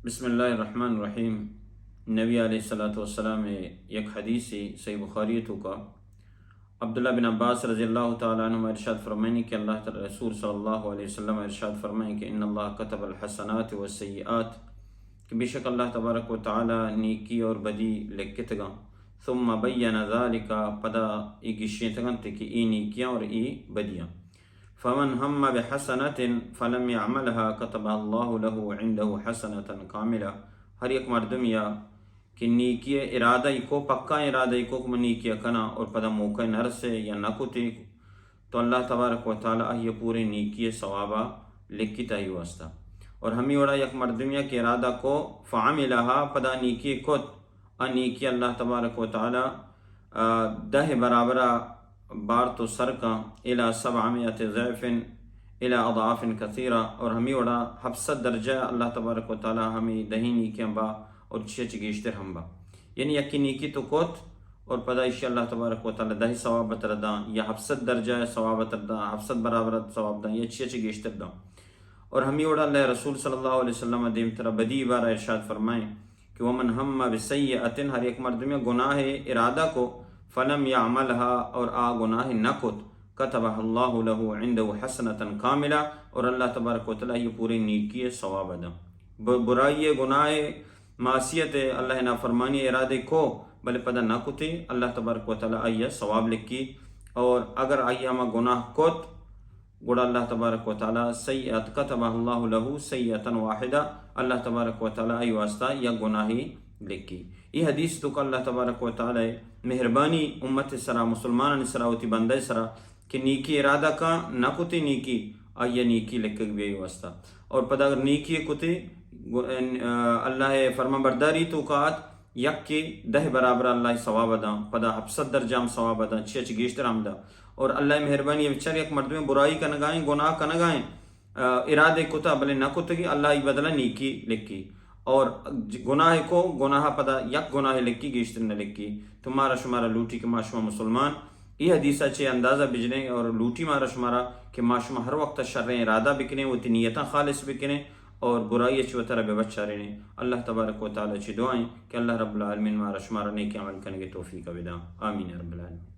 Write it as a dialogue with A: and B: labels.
A: بسم اللہ الرحمن الرحیم۔ نبی علیہ الصلوۃ والسلام یک حدیثی صحیح بخاری تو کا عبداللہ بن عباس رضی اللہ تعالیٰ عنہ ارشاد فرمائیں کہ اللہ تعالی رسول صلی اللہ علیہ وسلم ارشاد فرمائیں کہ ان اللہ کتب الحسنات والسیئات، کہ بے شک اللہ تبارک و تعالی نیکی اور بدی لکھتگا، ثم بین ذالک پدا ای گشیتگن تے کہ ای نیکیاں اور ای بدیاں، فمن ہم بحسنۃ فلم يعملها كتب اللہ له عنده حسنۃ کاملہ۔ ہر ایک مردم یا کہ نیکی ارادہ کو پکا ارادہ کو نیکی کنا اور پدا موقع نر سے یا نکتے تو اللہ تبارک و تعالی یہ پورے نیکی ثوابہ لکھتا ہی واسطہ، اور ہمیں وڑا یک مردمیہ کے ارادہ کو فعملہا پدا نیکی کت نیکی اللہ تبارک و تعالی 10 برابرہ بار تو سر کا الى 700 ضعف الى اضعاف کثیرہ، اور ہمیں وڑا 700 درجہ اللہ تبارک و تعالی ہمیں دہی نیکیاں با اور چھ گیشتر ہم با، یعنی یکی نیکی تو کوت اور پدا اشی اللہ تبارک و تعالی دہی ثواب بتر داں یا 700 درجہ ثواب بتر داں، 700 برابر ثواب داں یا چھ گیشتر داں۔ اور ہمیں وڑا اللہ رسول صلی اللہ علیہ وسلم دیم طرح بدی بارہ ارشاد فرمائیں کہ ومن ہم بسیئۃ، ہر ایک مرد میں گناہ ارادہ کو فلم یعملہا اور گناہ نہ کت کتبہ اللہ له عنده حسنۃ کاملہ، اور اللہ تبارک و تعالی یہ پوری نیکی ثواب دا۔ برائی گناہ معصیت اللہ نافرمانی ارادے کو بلے پدا نہ کتے اللہ تبارک و تعالی آئیہ ثواب لکھی، اور اگر آئیہ ہما گناہ کت گوڑا اللہ تبارک و تعالی سیئت کتبہ اللہ له سیئتا واحدہ، اللہ تبارک و تعالی آئی واسطہ یا گناہی لکھی۔ یہ حدیث تو کہ اللہ تبارک و تعالی مہربانی امت سرا مسلمان سرا ہوتی بندہ سرا کہ نیکی ارادہ کا نہ کتے نیکی آئیہ نیکی لکھ بھی واسطہ، اور پدا اگر نیکی کتے اللہ فرما برداری تو کات یک کے 10 برابر اللہ ثواب دا، پدا 700 درجہ ہم ثواب دا، چھ گیشتر ہم دا، اور اللہ مہربانی بچار یک مرد میں برائی کا نگائیں گناہ کا نگائیں ارادے کتا بلے نہ کتگی اللہ ہی بدلہ نیکی لکھی، اور گناہ کو گناہ پدا یک گناہ لکھی گیشتر نہ لکھی، تمہارا شمارا لوٹی کہ معاشمہ مسلمان یہ حدیثہ چے اندازہ بجنے اور لوٹی مارا شمارا کہ معاشمہ ہر وقت شر ارادہ بکنے وہ نیتاں خالص بکنے اور برائی چو طرح بے بچہ رہنے۔ اللہ تبارک و تعالی چی دعائیں کہ اللہ رب العالمین مارا شمارا نیک عمل کرنے کی توفیق بدا، آمین رب العالمین۔